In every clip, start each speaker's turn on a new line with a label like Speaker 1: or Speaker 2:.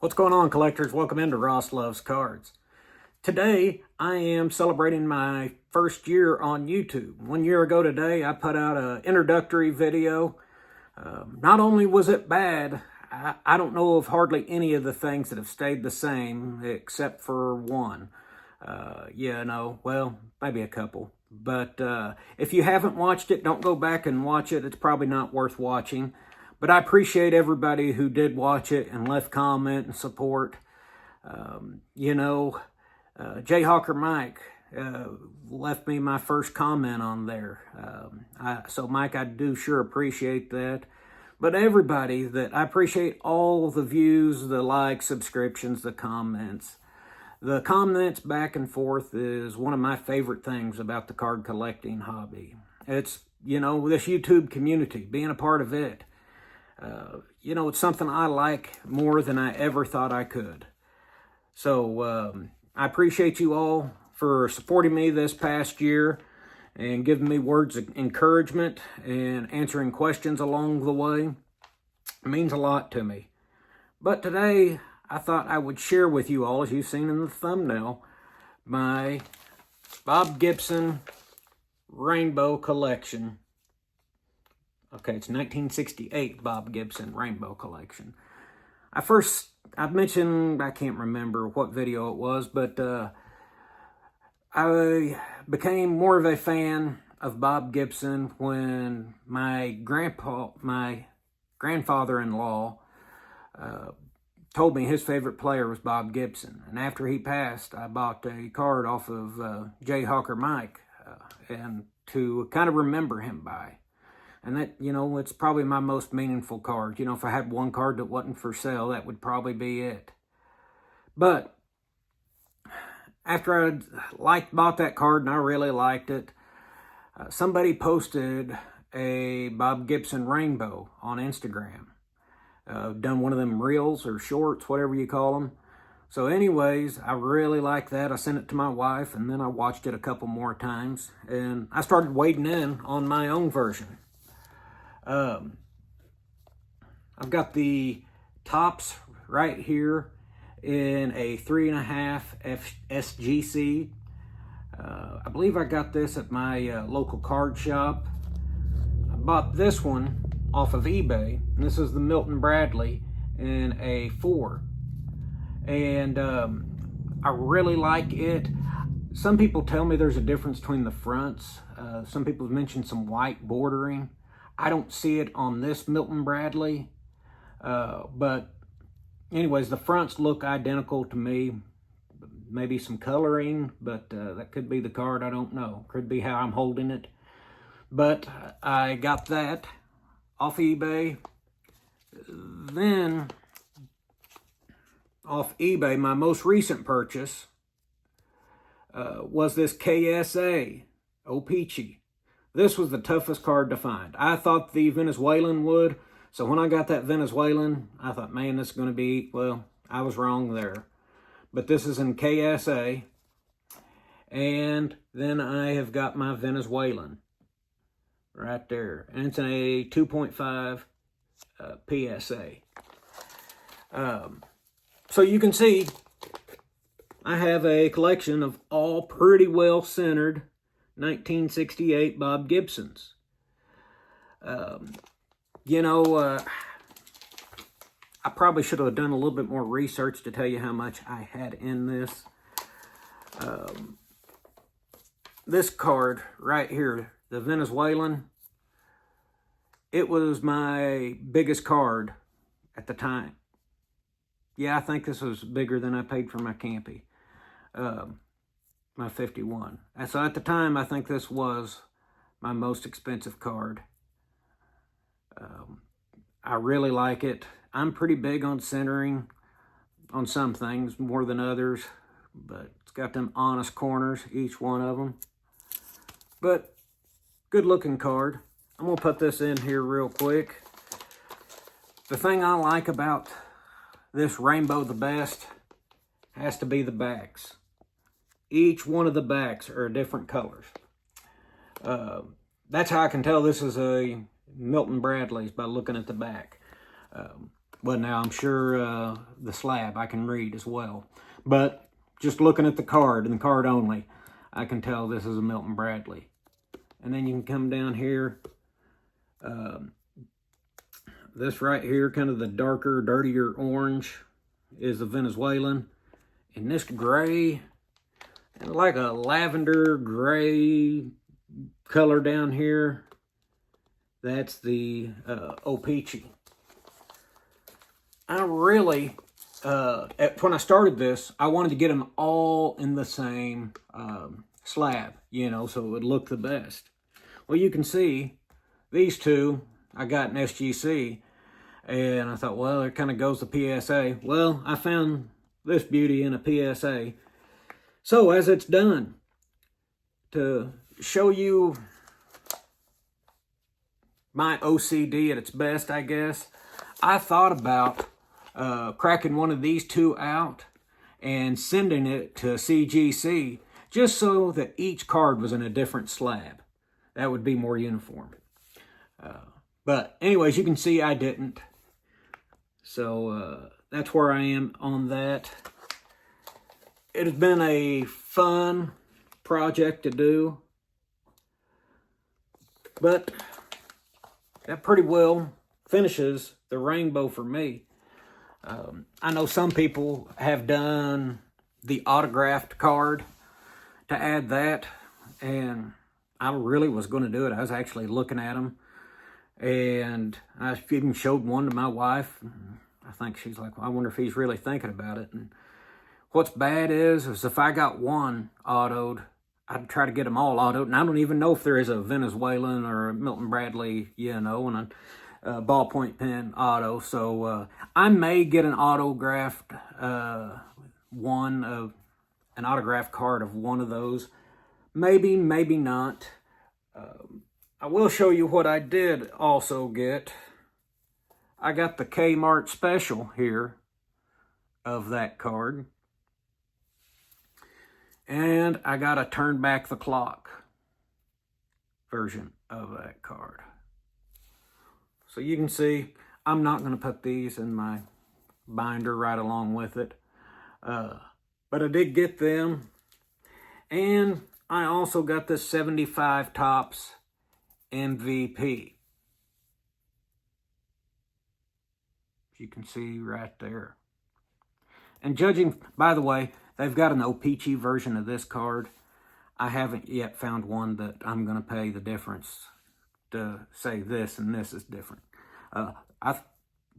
Speaker 1: What's going on, collectors? Welcome into Ross Loves Cards. Today, I am celebrating my first year on YouTube. 1 year ago today, I put out an introductory video. Not only was it bad, I don't know of hardly any of the things that have stayed the same except for one. Well, maybe a couple. But if you haven't watched it, don't go back and watch it. It's probably not worth watching. But I appreciate everybody who did watch it and left comment and support. Jayhawker Mike left me my first comment on there. So Mike, I do sure appreciate that. But everybody, I appreciate all the views, the likes, subscriptions, the comments. The comments back and forth is one of my favorite things about the card collecting hobby. It's, this YouTube community, being a part of it. It's something I like more than I ever thought I could. So I appreciate you all for supporting me this past year and giving me words of encouragement and answering questions along the way. It means a lot to me. But today, I thought I would share with you all, as you've seen in the thumbnail, my Bob Gibson Rainbow Collection. Okay, it's 1968 Bob Gibson Rainbow Collection. I mentioned, I can't remember what video it was, but I became more of a fan of Bob Gibson when my grandfather-in-law told me his favorite player was Bob Gibson. And after he passed, I bought a card off of Jayhawker Mike and to kind of remember him by. And that, it's probably my most meaningful card. If I had one card that wasn't for sale, that would probably be it. But after I bought that card and I really liked it, somebody posted a Bob Gibson Rainbow on Instagram. Done one of them reels or shorts, whatever you call them. So anyways, I really liked that. I sent it to my wife, and then I watched it a couple more times. And I started wading in on my own version. I've got the tops right here in a 3.5 SGC. I believe I got this at my local card shop. I bought this one off of eBay, and this is the Milton Bradley in a 4. And I really like it. Some people tell me there's a difference between the fronts. Some people have mentioned some white bordering. I don't see it on this Milton Bradley, but anyways, the fronts look identical to me. Maybe some coloring, but that could be the card, I don't know. Could be how I'm holding it. But I got that off eBay. Then, off eBay, my most recent purchase was this KSA O-Pee-Chee. This was the toughest card to find. I thought the Venezuelan would. So when I got that Venezuelan, I thought, man, this is going to be, well, I was wrong there. But this is in KSA. And then I have got my Venezuelan right there. And it's in a 2.5 PSA. So you can see I have a collection of all pretty well centered 1968 Bob Gibsons. I probably should have done a little bit more research to tell you how much I had in this. This card right here, the Venezuelan, it was my biggest card at the time. Yeah, I think this was bigger than I paid for my Campy. My 51. And so at the time, I think this was my most expensive card. I really like it. I'm pretty big on centering on some things more than others, but it's got them honest corners, each one of them. But good looking card. I'm gonna put this in here real quick. The thing I like about this rainbow the best has to be the backs. Each one of the backs are different colors. That's how I can tell this is a Milton Bradley's, by looking at the back. Well, now I'm sure the slab I can read as well. But just looking at the card and the card only, I can tell this is a Milton Bradley. And then you can come down here. This right here, kind of the darker, dirtier orange, is the Venezuelan. And this gray, like a lavender gray color down here, that's the O-Pee-Chee. I really, when I started this, I wanted to get them all in the same slab, you know, so it would look the best. Well, you can see these two I got in SGC, and I thought, well, it kind of goes to PSA. Well, I found this beauty in a PSA. So as it's done, to show you my OCD at its best, I guess, I thought about cracking one of these two out and sending it to CGC just so that each card was in a different slab. That would be more uniform. But anyways, you can see I didn't. So that's where I am on that. It has been a fun project to do. But that pretty well finishes the rainbow for me. I know some people have done the autographed card to add that, and I really was going to do it. I was actually looking at them, and I even showed one to my wife. I think she's like, well, I wonder if he's really thinking about it. And what's bad is if I got one autoed, I'd try to get them all autoed, and I don't even know if there is a Venezuelan or a Milton Bradley, you know, and a ballpoint pen auto. So I may get an autographed an autographed card of one of those. Maybe, maybe not. I will show you what I did also get. I got the Kmart special here of that card. And I got a Turn Back the Clock version of that card. So you can see, I'm not going to put these in my binder right along with it. But I did get them. And I also got the 75 Topps MVP. You can see right there. And judging, by the way, they've got an O-Pee-Chee version of this card. I haven't yet found one that I'm going to pay the difference to say this and this is different.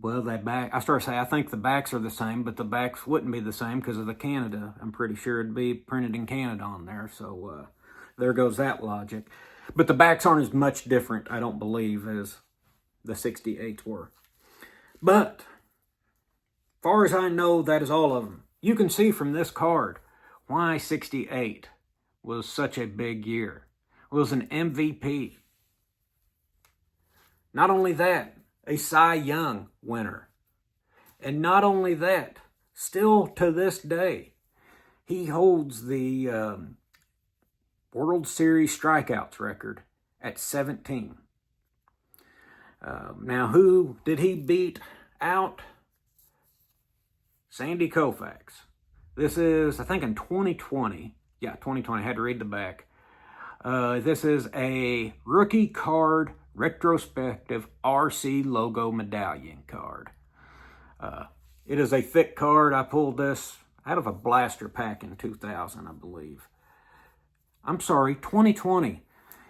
Speaker 1: That back, I started to say I think the backs are the same, but the backs wouldn't be the same because of the Canada. I'm pretty sure it'd be printed in Canada on there. So there goes that logic. But the backs aren't as much different, I don't believe, as the 68s were. But far as I know, that is all of them. You can see from this card why 68 was such a big year. It was an MVP. Not only that, a Cy Young winner. And not only that, still to this day, he holds the World Series strikeouts record at 17. Now, who did he beat out? Sandy Koufax. This is, I think, in 2020. Yeah, 2020. I had to read the back. This is a rookie card retrospective RC logo medallion card. It is a thick card. I pulled this out of a blaster pack in 2000, I believe. I'm sorry, 2020.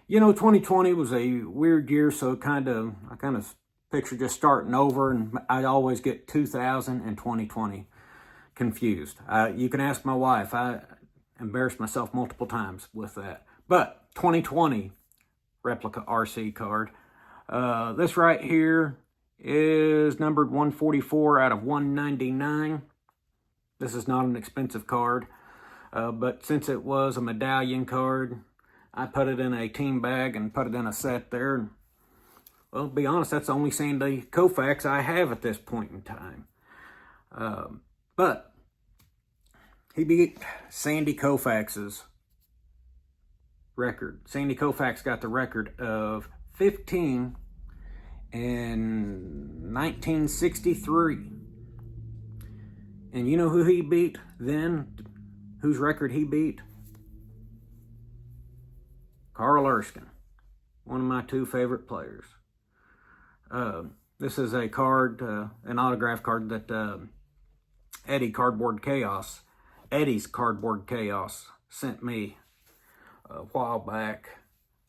Speaker 1: You know, 2020 was a weird year, so I kind of picture just starting over, and I always get 2000 and 2020 confused. You can ask my wife. I embarrassed myself multiple times with that. But 2020 replica RC card. This right here is numbered 144 out of 199. This is not an expensive card, but since it was a medallion card, I put it in a team bag and put it in a set there. And, well, to be honest, that's the only Sandy Koufax I have at this point in time. But he beat Sandy Koufax's record. Sandy Koufax got the record of 15-0 in 1963. And you know who he beat then? Whose record he beat? Carl Erskine, one of my two favorite players. This is a card, an autograph card that Eddie's Cardboard Chaos sent me a while back.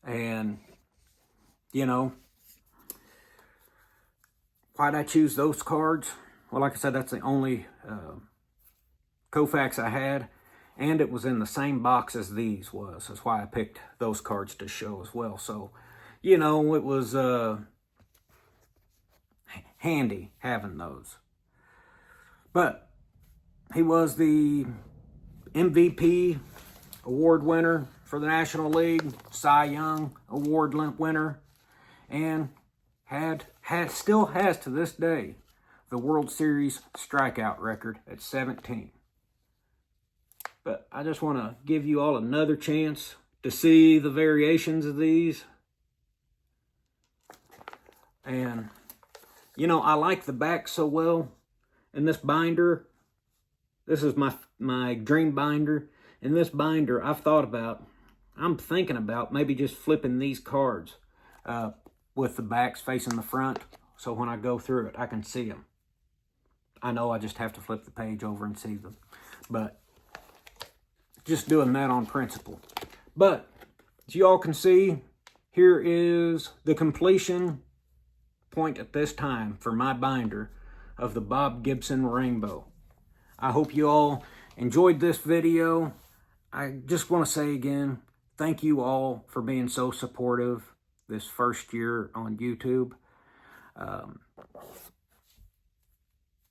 Speaker 1: And, you know, why'd I choose those cards? Well, like I said, that's the only Koufax I had, and it was in the same box as these was. That's why I picked those cards to show as well. So, you know, it was handy having those. But he was the MVP award winner for the National League, Cy Young award winner, and still has to this day the World Series strikeout record at 17. But I just want to give you all another chance to see the variations of these. And, you know, I like the back so well. In this binder, this is my dream binder. In this binder, I'm thinking about maybe just flipping these cards with the backs facing the front. So when I go through it, I can see them. I know I just have to flip the page over and see them. But just doing that on principle. But as you all can see, here is the completion point at this time for my binder of the Bob Gibson Rainbow. I hope you all enjoyed this video. I just want to say again, thank you all for being so supportive this first year on YouTube.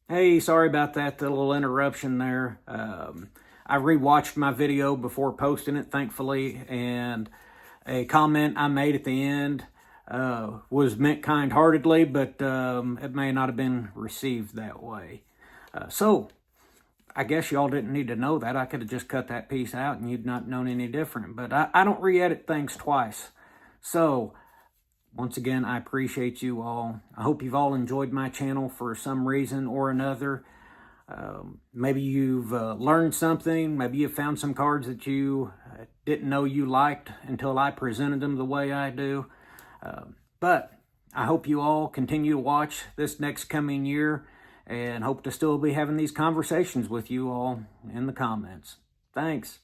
Speaker 1: Hey, sorry about that, the little interruption there. I rewatched my video before posting it, thankfully, and a comment I made at the end was meant kind-heartedly, but it may not have been received that way. So, I guess y'all didn't need to know that. I could have just cut that piece out and you'd not known any different. But I don't re-edit things twice. So, once again, I appreciate you all. I hope you've all enjoyed my channel for some reason or another. Maybe you've learned something. Maybe you've found some cards that you didn't know you liked until I presented them the way I do. But I hope you all continue to watch this next coming year and hope to still be having these conversations with you all in the comments. Thanks.